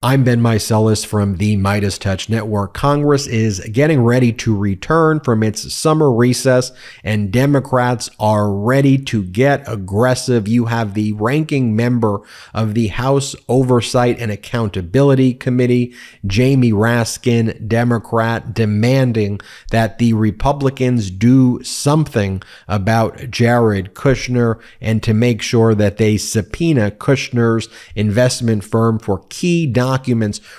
I'm Ben Meiselas from the MeidasTouch Network. Congress is getting ready to return from its summer recess, and Democrats are ready to get aggressive. You have the ranking member of the House Oversight and Accountability Committee, Jamie Raskin, Democrat, demanding that the Republicans do something about Jared Kushner and to make sure that they subpoena Kushner's investment firm for key documents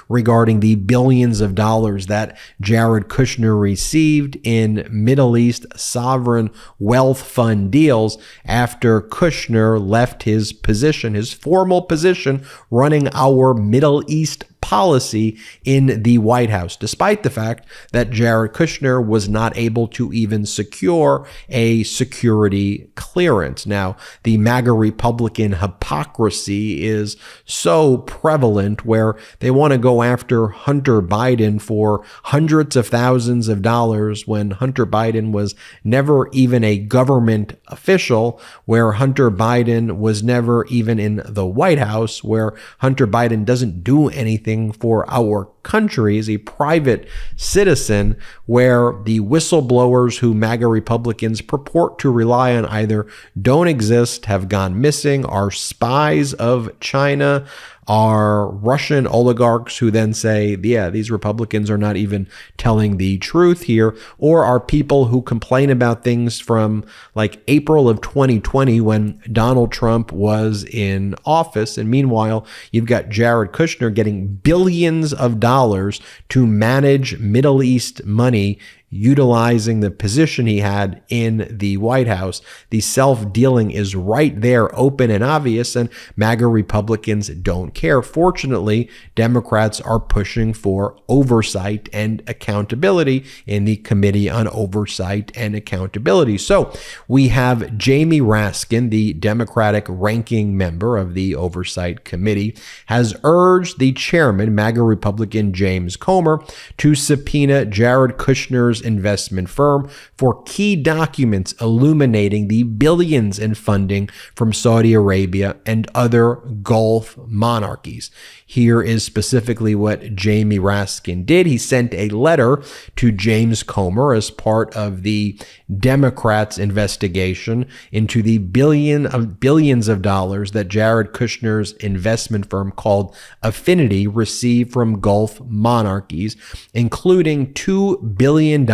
regarding the billions of dollars that Jared Kushner received in Middle East sovereign wealth fund deals after Kushner left his position, his formal position running our Middle East policy in the White House, despite the fact that Jared Kushner was not able to even secure a security clearance. Now, the MAGA Republican hypocrisy is so prevalent where they want to go after Hunter Biden for hundreds of thousands of dollars when Hunter Biden was never even a government official, where Hunter Biden was never even in the White House, where Hunter Biden doesn't do anything for our country, is a private citizen, where the whistleblowers who MAGA Republicans purport to rely on either don't exist, have gone missing, are spies of China, are Russian oligarchs who then say, yeah, these Republicans are not even telling the truth here, or are people who complain about things from like April of 2020 when Donald Trump was in office. And meanwhile, you've got Jared Kushner getting billions of dollars to manage Middle East money, utilizing the position he had in the White House. The self-dealing is right there, open and obvious, and MAGA Republicans don't care. Fortunately, Democrats are pushing for oversight and accountability in the Committee on Oversight and Accountability. So we have Jamie Raskin, the Democratic ranking member of the Oversight Committee, has urged the chairman, MAGA Republican James Comer, to subpoena Jared Kushner's investment firm for key documents illuminating the billions in funding from Saudi Arabia and other Gulf monarchies. Here is specifically what Jamie Raskin did. He sent a letter to James Comer as part of the Democrats' investigation into the billions of dollars that Jared Kushner's investment firm called Affinity received from Gulf monarchies, including $2 billion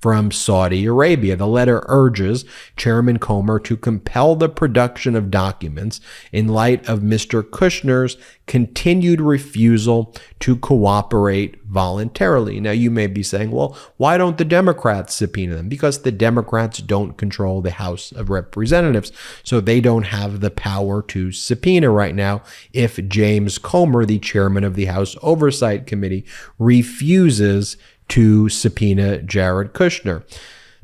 from Saudi Arabia. The letter urges Chairman Comer to compel the production of documents in light of Mr. Kushner's continued refusal to cooperate voluntarily. Now, you may be saying, well, why don't the Democrats subpoena them? Because the Democrats don't control the House of Representatives, so they don't have the power to subpoena right now if James Comer, the chairman of the House Oversight Committee, refuses to subpoena Jared Kushner.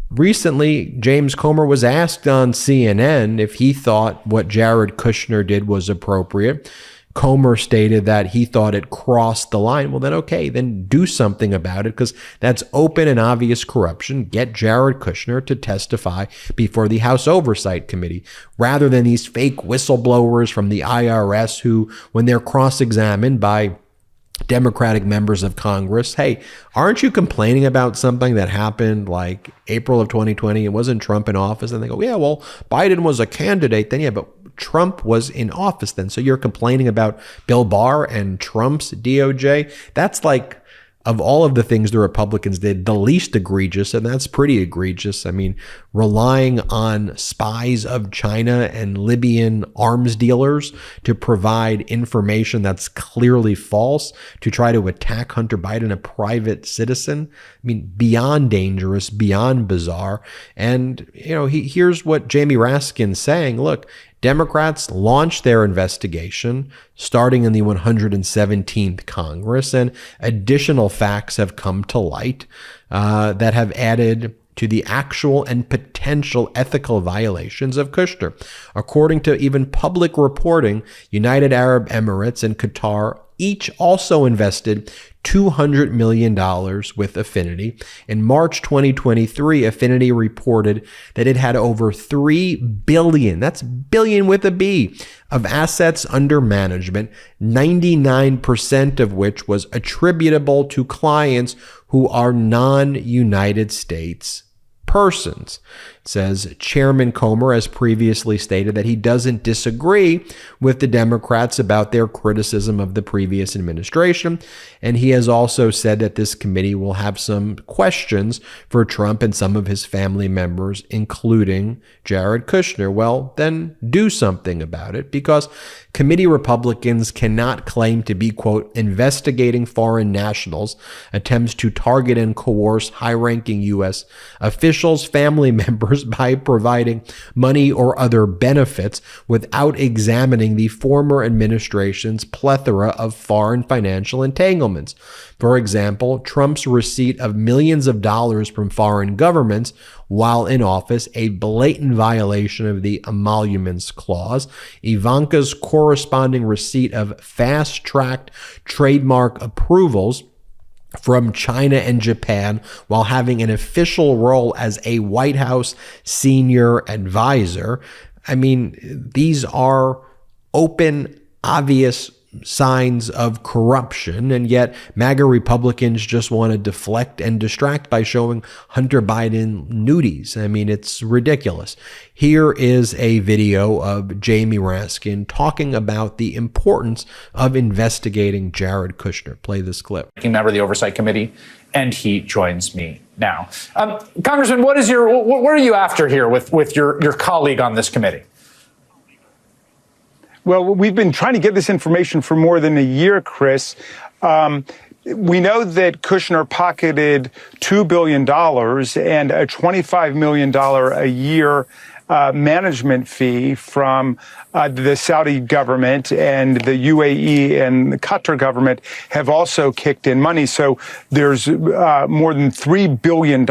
Recently, James Comer was asked on CNN if he thought what Jared Kushner did was appropriate. Comer stated that he thought it crossed the line. Well, then, okay, then do something about it, because that's open and obvious corruption. Get Jared Kushner to testify before the House Oversight Committee, rather than these fake whistleblowers from the IRS who, when they're cross-examined by Democratic members of Congress, hey, aren't you complaining about something that happened like April of 2020? It wasn't Trump in office. And they go, yeah, well, Biden was a candidate then. Yeah, but Trump was in office then. So you're complaining about Bill Barr and Trump's DOJ? That's like, of all of the things the Republicans did, the least egregious, and that's pretty egregious. I mean, relying on spies of China and Libyan arms dealers to provide information that's clearly false to try to attack Hunter Biden, a private citizen. I mean, beyond dangerous, beyond bizarre. And, you know, here's what Jamie Raskin's saying. Look, Democrats launched their investigation starting in the 117th Congress, and additional facts have come to light that have added to the actual and potential ethical violations of Kushner. According to even public reporting, United Arab Emirates and Qatar each also invested $200 million with Affinity. In March 2023, Affinity reported that it had over $3 billion, that's billion with a B, of assets under management, 99% of which was attributable to clients who are non-United States persons. It says Chairman Comer has previously stated that he doesn't disagree with the Democrats about their criticism of the previous administration, and he has also said that this committee will have some questions for Trump and some of his family members, including Jared Kushner. Well, then do something about it, because committee Republicans cannot claim to be, quote, investigating foreign nationals' attempts to target and coerce high-ranking U.S. officials, family members, by providing money or other benefits without examining the former administration's plethora of foreign financial entanglements. For example, Trump's receipt of millions of dollars from foreign governments while in office, a blatant violation of the Emoluments Clause. Ivanka's corresponding receipt of fast-tracked trademark approvals from China and Japan while having an official role as a White House senior advisor. I mean, these are open, obvious signs of corruption, and yet MAGA Republicans just want to deflect and distract by showing Hunter Biden nudies. I mean, it's ridiculous. Here is a video of Jamie Raskin talking about the importance of investigating Jared Kushner. Play this clip. Member of the Oversight Committee, and he joins me now. Congressman, what are you after here with your colleague on this committee? Well, we've been trying to get this information for more than a year, Chris. We know that Kushner pocketed $2 billion and a $25 million a year management fee from the Saudi government, and the UAE and the Qatar government have also kicked in money. So there's more than $3 billion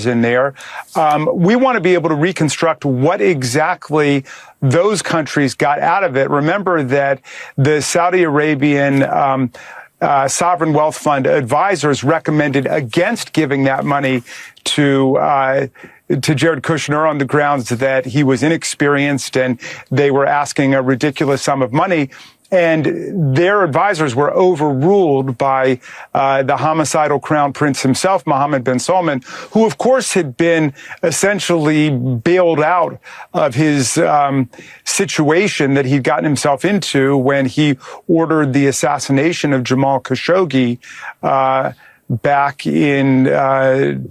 in there. We want to be able to reconstruct what exactly those countries got out of it. Remember that the Saudi Arabian Sovereign Wealth Fund advisors recommended against giving that money to Jared Kushner on the grounds that he was inexperienced and they were asking a ridiculous sum of money. And their advisors were overruled by the homicidal crown prince himself, Mohammed bin Salman, who, of course, had been essentially bailed out of his situation that he'd gotten himself into when he ordered the assassination of Jamal Khashoggi back in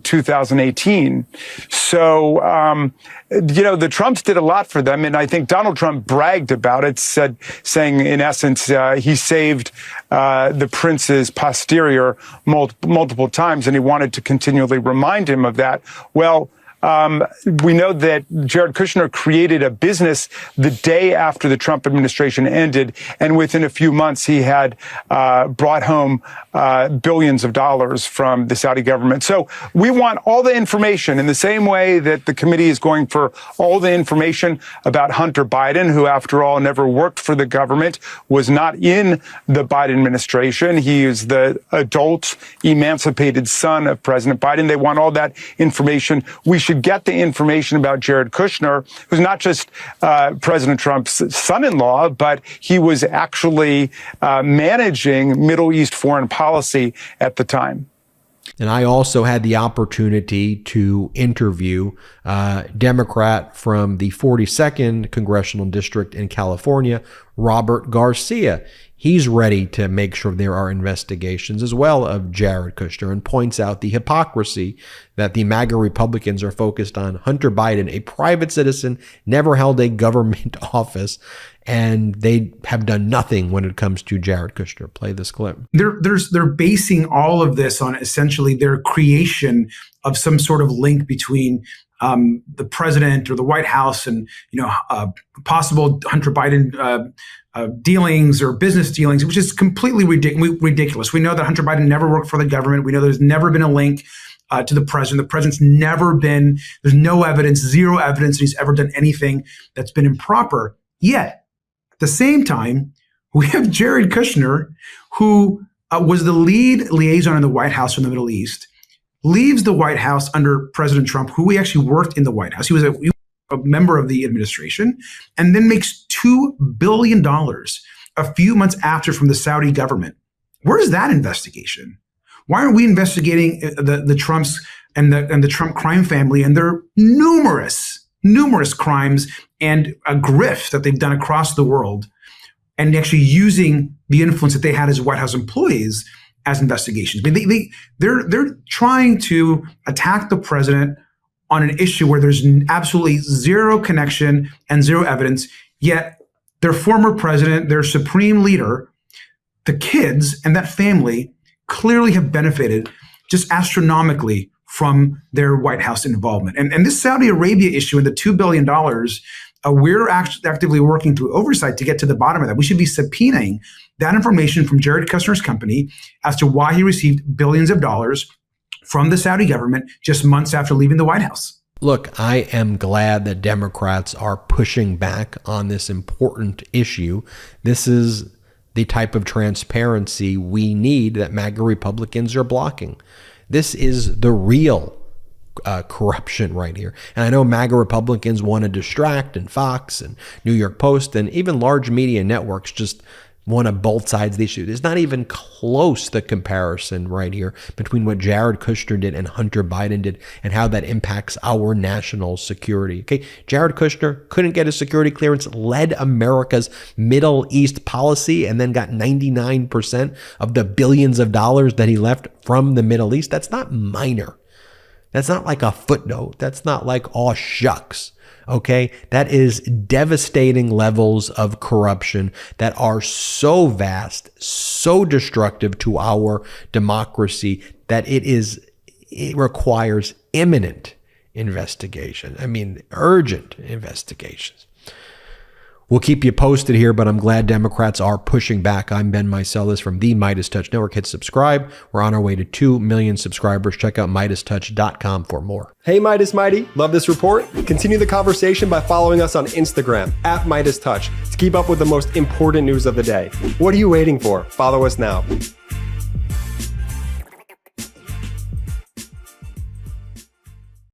2018. So, the Trumps did a lot for them, and I think Donald Trump bragged about it, saying in essence he saved the prince's posterior multiple times, and he wanted to continually remind him of that. Well, we know that Jared Kushner created a business the day after the Trump administration ended, and within a few months he had brought home billions of dollars from the Saudi government. So we want all the information in the same way that the committee is going for all the information about Hunter Biden, who, after all, never worked for the government, was not in the Biden administration. He is the adult, emancipated son of President Biden. They want all that information. We should get the information about Jared Kushner, who's not just President Trump's son-in-law, but he was actually managing Middle East foreign policy at the time. And I also had the opportunity to interview a Democrat from the 42nd Congressional District in California, Robert Garcia. He's ready to make sure there are investigations as well of Jared Kushner, and points out the hypocrisy that the MAGA Republicans are focused on Hunter Biden, a private citizen, never held a government office, and they have done nothing when it comes to Jared Kushner. Play this clip. They're basing all of this on essentially their creation of some sort of link between the president or the White House and possible Hunter Biden dealings or business dealings, which is completely ridiculous. We know that Hunter Biden never worked for the government. We know there's never been a link to the president. The president's never been, there's no evidence, zero evidence that he's ever done anything that's been improper. Yet, at the same time, We have Jared Kushner, who was the lead liaison in the White House from the Middle East, leaves the White House under President Trump, who he actually worked in the White House. He was a member of the administration, and then makes $2 billion a few months after from the Saudi government. Where's that investigation? Why aren't we investigating the Trumps and the Trump crime family and their numerous crimes and a grift that they've done across the world, and actually using the influence that they had as White House employees as investigations? I mean, they're trying to attack the president on an issue where there's absolutely zero connection and zero evidence, yet their former president, their supreme leader, the kids and that family clearly have benefited just astronomically from their White House involvement. And this Saudi Arabia issue and the $2 billion, we're actively working through oversight to get to the bottom of that. We should be subpoenaing that information from Jared Kushner's company as to why he received billions of dollars from the Saudi government just months after leaving the White House. Look, I am glad that Democrats are pushing back on this important issue. This is the type of transparency we need that MAGA Republicans are blocking. This is the real corruption right here. And I know MAGA Republicans want to distract, and Fox and New York Post and even large media networks just want to both sides of the issue. There's not even close the comparison right here between what Jared Kushner did and Hunter Biden did and how that impacts our national security. Okay, Jared Kushner couldn't get a security clearance, led America's Middle East policy, and then got 99% of the billions of dollars that he left from the Middle East. That's not minor. That's not like a footnote. That's not like, oh, shucks. Okay, that is devastating levels of corruption that are so vast, so destructive to our democracy that it requires imminent investigation. I mean, urgent investigations. We'll keep you posted here, but I'm glad Democrats are pushing back. I'm Ben Meiselas from the MeidasTouch Network. Hit subscribe. We're on our way to 2 million subscribers. Check out MeidasTouch.com for more. Hey, Meidas Mighty. Love this report? Continue the conversation by following us on Instagram @MeidasTouch to keep up with the most important news of the day. What are you waiting for? Follow us now.